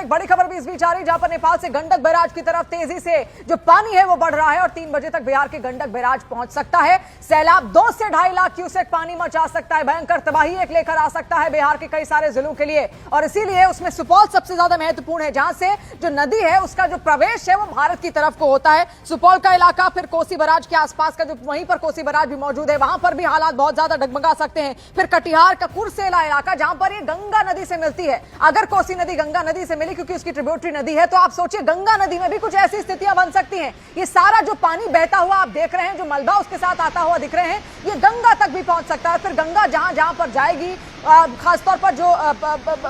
एक बड़ी खबर भी इस बीच आ रही है जहां पर नेपाल से गंडक बैराज की तरफ तेजी से जो पानी है वो बढ़ रहा है और 3 बजे तक बिहार के गंडक बैराज पहुंच सकता है। सैलाब 2 से 2.5 लाख क्यूसेक पानी मचा सकता है, भयंकर तबाही एक लेकर आ सकता है बिहार के कई सारे जिलों के लिए और इसीलिए उसमें सुपौल सबसे ज्यादा महत्वपूर्ण है जहां से जो नदी है उसका जो प्रवेश है वो भारत की तरफ को होता है। सुपौल का इलाका, फिर कोसी बैराज के आसपास का जो वहीं पर कोसी बैराज भी मौजूद है, वहां पर भी हालात बहुत ज्यादा डगमगा सकते हैं। फिर कटिहार का कुर्सेला इलाका जहां पर ये गंगा नदी से मिलती है, अगर कोसी नदी गंगा नदी से मिली क्योंकि उसकी ट्रिब्यूटरी नदी है तो आप सोचिए गंगा नदी में भी कुछ ऐसी स्थितियां बन सकती हैं। ये सारा जो पानी बहता हुआ आप देख रहे हैं, जो मलबा उसके साथ आता हुआ दिख रहे हैं, ये गंगा तक भी पहुंच सकता है। फिर गंगा जहां जहां पर जाएगी, खासतौर पर जो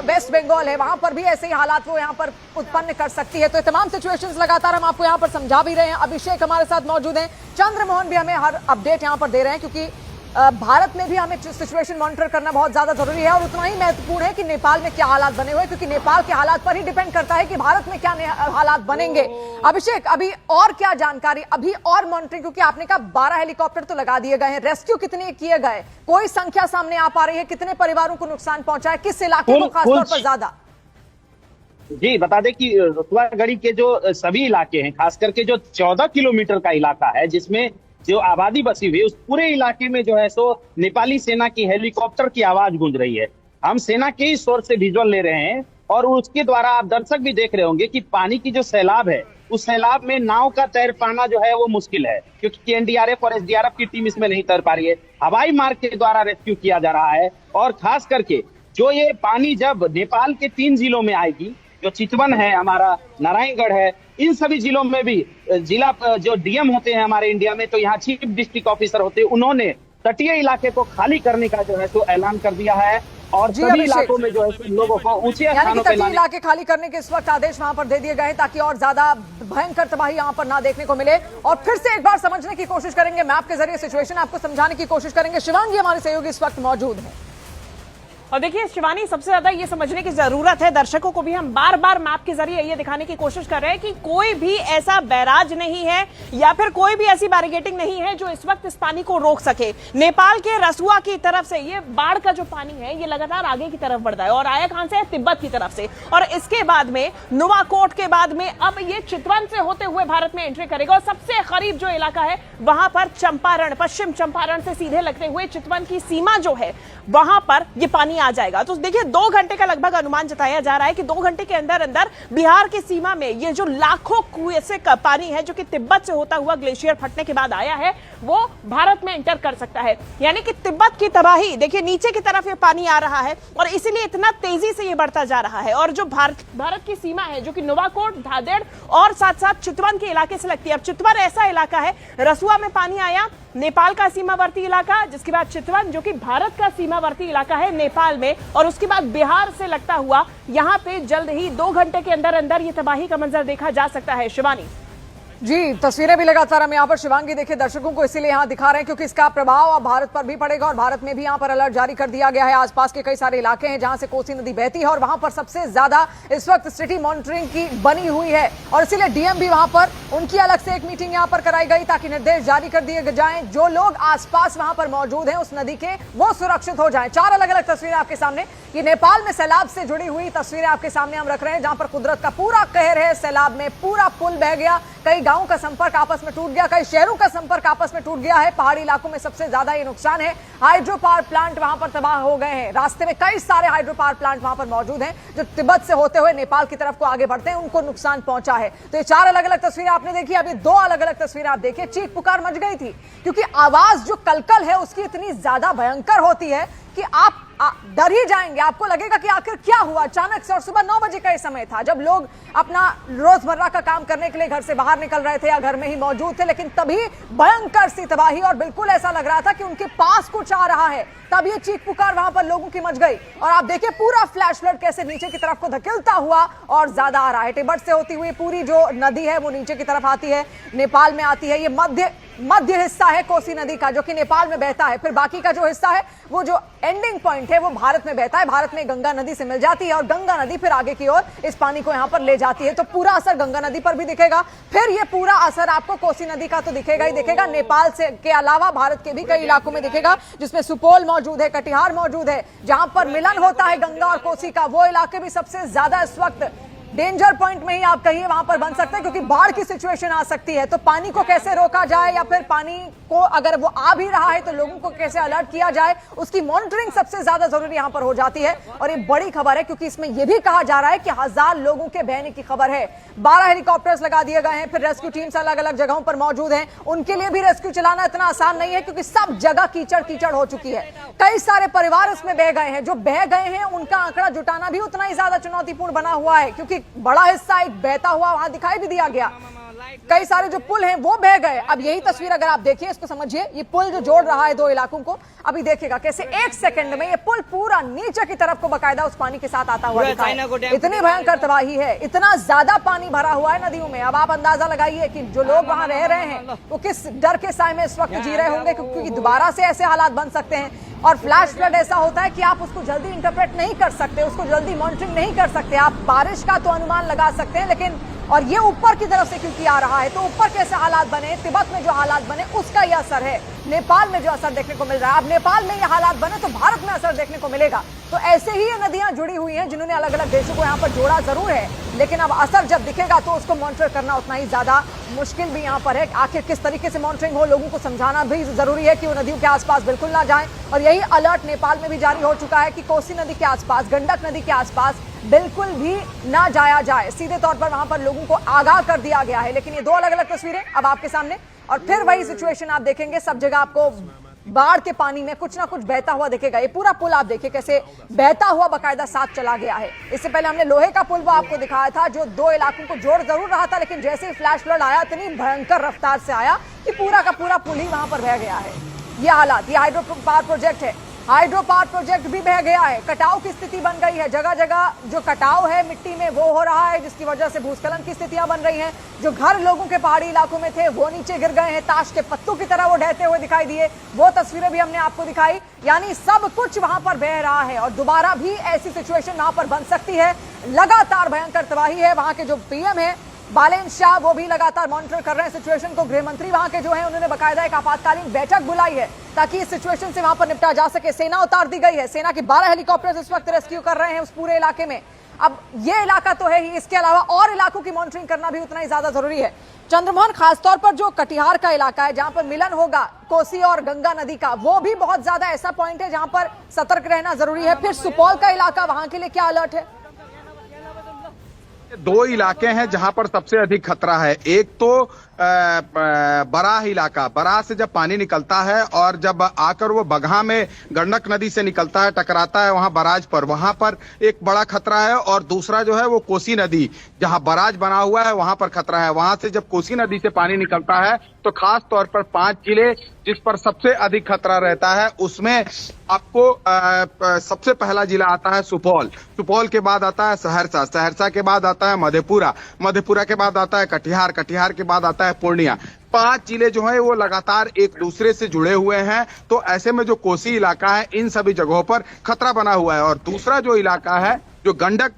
वेस्ट बंगाल है वहां पर भी ऐसे ही हालात वो यहां पर उत्पन्न कर सकती है। तो तमाम सिचुएशंस लगातार हम आपको यहां पर समझा भी रहे हैं। अभिषेक हमारे साथ मौजूद हैं, चंद्रमोहन भी हमें हर अपडेट यहां पर दे रहे हैं क्योंकि भारत में भी हमें सिचुएशन मॉनिटर करना बहुत ज्यादा जरूरी है और उतना ही महत्वपूर्ण है कि नेपाल में क्या हालात बने हुए, क्योंकि नेपाल के हालात पर ही डिपेंड करता है कि भारत में क्या हालात बनेंगे। अभिषेक, अभी और क्या जानकारी, अभी और मॉनिटरिंग, क्योंकि आपने कहा 12 हेलीकॉप्टर तो लगा दिए गए हैं, रेस्क्यू कितने किए गए, कोई संख्या सामने आ पा रही है, कितने परिवारों को नुकसान पहुंचा है, किस इलाके को खासतौर पर ज्यादा? जी बता दें कि रतुआगढ़ी के जो सभी इलाके हैं, खास करके जो 14 किलोमीटर का इलाका है जिसमें जो आबादी बसी हुई है, उस पूरे इलाके में जो है सो नेपाली सेना की हेलीकॉप्टर की आवाज गूंज रही है। हम सेना के ही सोर्स से विजुअल ले रहे हैं और उसके द्वारा आप दर्शक भी देख रहे होंगे कि पानी की जो सैलाब है उस सैलाब में नाव का तैर पाना जो है वो मुश्किल है क्योंकि एनडीआरएफ और एसडीआरएफ की टीम इसमें नहीं तैर पा रही है। हवाई मार्ग के द्वारा रेस्क्यू किया जा रहा है और खास करके जो ये पानी जब नेपाल के 3 जिलों में आएगी, जो चितवन है, हमारा नारायणगढ़ है, इन सभी जिलों में भी जिला जो डीएम होते हैं हमारे इंडिया में, तो यहाँ चीफ डिस्ट्रिक्ट ऑफिसर होते हैं, उन्होंने तटीय इलाके को खाली करने का जो है तो ऐलान कर दिया है और सभी इलाकों में जो है लोगों को ऊंचे स्थानों पर तटीय इलाके खाली करने के इस वक्त आदेश वहां पर दे दिए गए हैं ताकि और ज्यादा भयंकर तबाही यहां पर ना देखने को मिले। और फिर से एक बार समझने की कोशिश करेंगे, मैप के जरिए सिचुएशन आपको समझाने की कोशिश करेंगे। शिवांगी हमारे सहयोगी इस वक्त मौजूद है। और देखिए शिवानी, सबसे ज्यादा ये समझने की जरूरत है, दर्शकों को भी हम बार बार मैप के जरिए ये दिखाने की कोशिश कर रहे हैं कि कोई भी ऐसा बैराज नहीं है या फिर कोई भी ऐसी बैरिगेटिंग नहीं है जो इस वक्त इस पानी को रोक सके। नेपाल के रसुआ की तरफ से ये बाढ़ का जो पानी है ये लगातार आगे की तरफ बढ़ता है और आया कहां से है? तिब्बत की तरफ से, और इसके बाद में नुवाकोट के बाद में अब ये चितवन से होते हुए भारत में एंट्री करेगा और सबसे करीब जो इलाका है वहां पर चंपारण, पश्चिम चंपारण से सीधे लगते हुए चितवन की सीमा जो है वहां पर ये पानी आ जाएगा। तो देखिए 2 घंटे का लगभग अनुमान जताया जा रहा है कि 2 घंटे के अंदर अंदर बिहार की सीमा में ये जो लाखों कुएं से पानी है जो कि तिब्बत से होता हुआ ग्लेशियर फटने के बाद आया है वो भारत में एंटर कर सकता है। यानी कि तिब्बत की तबाही देखिए, नीचे की तरफ ये पानी आ रहा है और इसीलिए इतना तेजी से ये बढ़ता जा रहा है। और जो भारत की सीमा है जो कि नुवाकोट, धादेड़ और साथ साथ चितवन के इलाके से लगती है। अब चितवन ऐसा इलाका है, रसुआ में पानी आया, नेपाल का सीमावर्ती इलाका, जिसके बाद चितवन जो कि भारत का सीमावर्ती इलाका है नेपाल में, और उसके बाद बिहार से लगता हुआ यहाँ पे जल्द ही 2 घंटे के अंदर अंदर ये तबाही का मंजर देखा जा सकता है। शिवानी जी, तस्वीरें भी लगातार हम यहाँ पर शिवांगी देखिए दर्शकों को इसीलिए यहाँ दिखा रहे हैं क्योंकि इसका प्रभाव अब भारत पर भी पड़ेगा और भारत में भी यहाँ पर अलर्ट जारी कर दिया गया है। आसपास के कई सारे इलाके हैं जहां से कोसी नदी बहती है और वहां पर सबसे ज्यादा इस वक्त सिटी मॉनिटरिंग की बनी हुई है और इसीलिए डीएम भी वहां पर, उनकी अलग से एक मीटिंग यहाँ पर कराई गई ताकि निर्देश जारी कर दिए जाए जो लोग आसपास वहां पर मौजूद हैं उस नदी के, वो सुरक्षित हो जाए। 4 अलग अलग तस्वीरें आपके सामने, ये नेपाल में सैलाब से जुड़ी हुई तस्वीरें आपके सामने हम रख रहे हैं जहां पर कुदरत का पूरा कहर है। सैलाब में पूरा पुल बह गया, कई गांवों का संपर्क आपस में टूट गया, कई शहरों का संपर्क आपस में टूट गया है। पहाड़ी इलाकों में सबसे ज्यादा ये नुकसान है। हाइड्रो पावर प्लांट वहां पर तबाह हो गए हैं। रास्ते में कई सारे हाइड्रो पावर प्लांट वहां पर मौजूद हैं जो तिब्बत से होते हुए नेपाल की तरफ को आगे बढ़ते हैं, उनको नुकसान पहुंचा है। तो ये 4 अलग अलग तस्वीरें आपने देखी, अभी 2 अलग अलग तस्वीरें आप देखिए। चीख पुकार मच गई थी क्योंकि आवाज जो कलकल है उसकी इतनी ज्यादा भयंकर होती है कि आप डर ही जाएंगे, आपको लगेगा कि आखिर क्या हुआ अचानक से। और सुबह 9 बजे का समय था जब लोग अपना रोजमर्रा का काम करने के लिए घर से बाहर निकल रहे थे या घर में ही मौजूद थे, लेकिन तभी भयंकर सी तबाही और बिल्कुल ऐसा लग रहा था कि उनके पास कुछ आ रहा है। तब ये चीख पुकार वहां पर लोगों की मच गई और आप देखिए पूरा फ्लैश फ्लड कैसे नीचे की तरफ को धकेलता हुआ और ज्यादा आ रहा है। तिब्बत से होती हुई पूरी जो नदी है वो नीचे की तरफ आती है, नेपाल में आती है। ये मध्य हिस्सा है कोसी नदी का जो कि नेपाल में बहता है, फिर बाकी का जो हिस्सा है वो जो एंडिंग पॉइंट है वो भारत में बहता है, भारत में गंगा नदी से मिल जाती है और गंगा नदी फिर आगे की ओर इस पानी को यहां पर ले जाती है। तो पूरा असर गंगा नदी पर भी दिखेगा, फिर ये पूरा असर आपको कोसी नदी का तो दिखेगा ही दिखेगा, नेपाल से के अलावा भारत के भी कई इलाकों में दिखेगा जिसमें सुपौल मौजूद है, कटिहार मौजूद है, जहां पर मिलन होता है गंगा और कोसी का। वो इलाके भी सबसे ज्यादा इस वक्त डेंजर पॉइंट में ही आप कहिए वहां पर बन सकते हैं, क्योंकि बाढ़ की सिचुएशन आ सकती है। तो पानी को कैसे रोका जाए, या फिर पानी को अगर वो आ भी रहा है तो लोगों को कैसे अलर्ट किया जाए, उसकी मॉनिटरिंग सबसे ज्यादा जरूरी यहां पर हो जाती है। और ये बड़ी खबर है, क्योंकि इसमें यह भी कहा जा रहा है कि 1000 लोगों के बहने की खबर है। 12 हेलीकॉप्टर्स लगा दिए गए हैं, फिर रेस्क्यू टीम्स अलग अलग जगहों पर मौजूद हैं। उनके लिए भी रेस्क्यू चलाना इतना आसान नहीं है, क्योंकि सब जगह कीचड़ कीचड़ हो चुकी है। कई सारे परिवार इसमें बह गए हैं। जो बह गए हैं उनका आंकड़ा जुटाना भी उतना ही ज्यादा चुनौतीपूर्ण बना हुआ है, क्योंकि बड़ा हिस्सा एक बहता हुआ वहां दिखाई भी दिया गया। कई सारे जो पुल हैं वो बह गए। अब यही तस्वीर अगर आप देखिए, इसको समझिए, ये पुल जो जोड़ रहा है दो इलाकों को, अभी देखिएगा कैसे 1 सेकंड में ये पुल पूरा नीचे की तरफ को बकायदा उस पानी के साथ आता हुआ दिखा है। इतनी भयंकर तबाही है, इतना ज्यादा पानी भरा हुआ है नदियों में। अब आप अंदाजा लगाइए कि जो लोग वहां रह रहे हैं वो किस डर के साए में इस वक्त जी रहे होंगे, क्योंकि दोबारा से ऐसे हालात बन सकते हैं। और फ्लैश फ्लड ऐसा होता है कि आप उसको जल्दी इंटरप्रेट नहीं कर सकते, उसको जल्दी मॉनिटरिंग नहीं कर सकते। आप बारिश का तो अनुमान लगा सकते हैं, लेकिन और ये ऊपर की तरफ से क्योंकि आ रहा है तो ऊपर कैसे हालात बने, तिब्बत में जो हालात बने उसका यह असर है। नेपाल में जो असर देखने को मिल रहा है, अब नेपाल में ये हालात बने तो भारत में असर देखने को मिलेगा। तो ऐसे ही ये नदियां जुड़ी हुई हैं, जिन्होंने अलग अलग देशों को यहाँ पर जोड़ा जरूर है, लेकिन अब असर जब दिखेगा तो उसको मॉनिटर करना उतना ही ज्यादा मुश्किल भी यहाँ पर है। आखिर किस तरीके से मॉनिटरिंग हो, लोगों को समझाना भी जरूरी है कि वो नदियों के आसपास बिल्कुल ना जाएं। और यही अलर्ट नेपाल में भी जारी हो चुका है कि कोसी नदी के आसपास, गंडक नदी के आसपास बिल्कुल भी ना जाया जाए। सीधे तौर पर वहां पर लोगों को आगाह कर दिया गया है। लेकिन ये दो अलग अलग तस्वीरें अब आपके सामने, और फिर वही सिचुएशन आप देखेंगे, सब जगह आपको बाढ़ के पानी में कुछ ना कुछ बहता हुआ दिखेगा। ये पूरा पुल आप देखिए कैसे बहता हुआ बकायदा साथ चला गया है। इससे पहले हमने लोहे का पुल वो आपको दिखाया था, जो दो इलाकों को जोड़ जरूर रहा था, लेकिन जैसे ही फ्लैश फ्लड आया इतनी भयंकर रफ्तार से आया कि पूरा का पूरा पुल ही वहां पर बह गया है। ये हालात, ये हाइड्रो पावर प्रोजेक्ट है, हाइड्रो पावर प्रोजेक्ट भी बह गया है। कटाव की स्थिति बन गई है, जगह जगह जो कटाव है मिट्टी में वो हो रहा है, जिसकी वजह से भूस्खलन की स्थितियां बन रही हैं। जो घर लोगों के पहाड़ी इलाकों में थे वो नीचे गिर गए हैं, ताश के पत्तों की तरह वो ढहते हुए दिखाई दिए। वो तस्वीरें भी हमने आपको दिखाई। यानी सब कुछ वहां पर बह रहा है और दोबारा भी ऐसी सिचुएशन वहां पर बन सकती है। लगातार भयंकर तबाही है। वहां के जो पीएम है बालेन शाह, वो भी लगातार मॉनिटर कर रहे हैं सिचुएशन को। गृह मंत्री वहां के जो है उन्होंने बकायदा एक आपातकालीन बैठक बुलाई है ताकि इस सिचुएशन से वहां पर निपटा जा सके। सेना उतार दी गई है, सेना के 12 हेलीकॉप्टर्स इस वक्त रेस्क्यू कर रहे हैं उस पूरे इलाके में। अब ये इलाका तो है ही, इसके अलावा और इलाकों की मॉनिटरिंग करना भी उतना ही ज्यादा जरूरी है। चंद्रमोहन, खासतौर पर जो कटिहार का इलाका है जहां पर मिलन होगा कोसी और गंगा नदी का, वो भी बहुत ज्यादा ऐसा पॉइंट है जहां पर सतर्क रहना जरूरी है। फिर सुपौल का इलाका, वहां के लिए क्या अलर्ट है? दो इलाके हैं जहां पर सबसे अधिक खतरा है। एक तो बराह इलाका, बराह से जब पानी निकलता है और जब आकर वो बगहा में गंडक नदी से निकलता है, टकराता है वहां बराज पर, वहां पर एक बड़ा खतरा है। और दूसरा जो है वो कोसी नदी, जहां बराज बना हुआ है वहां पर खतरा है। वहां से जब कोसी नदी से पानी निकलता है तो खास तौर पर 5 जिले जिस पर सबसे अधिक खतरा रहता है, उसमें आपको सबसे पहला जिला आता है सुपौल, सुपौल के बाद आता है सहरसा, सहरसा के बाद आता है मधेपुरा, मधेपुरा के बाद आता है कटिहार, कटिहार के बाद आता है पूर्णिया। 5 जिले जो है वो लगातार एक दूसरे से जुड़े हुए हैं। तो ऐसे में जो कोसी इलाका है, इन सभी जगहों पर खतरा बना हुआ है। और दूसरा जो इलाका है जो गंडक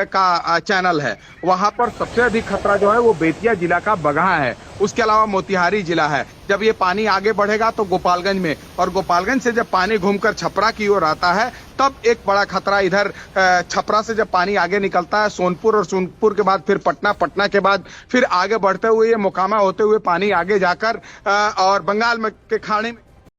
का चैनल है, वहां पर सबसे अधिक खतरा जो है वो बेतिया जिला का बगहा है। उसके अलावा मोतिहारी जिला है। जब ये पानी आगे बढ़ेगा तो गोपालगंज में, और गोपालगंज से जब पानी घूमकर छपरा की ओर आता है तब एक बड़ा खतरा इधर छपरा से जब पानी आगे निकलता है सोनपुर, और सोनपुर के बाद फिर पटना, पटना के बाद फिर आगे बढ़ते हुए ये मोकामा होते हुए पानी आगे जाकर और बंगाल में के खाड़ी में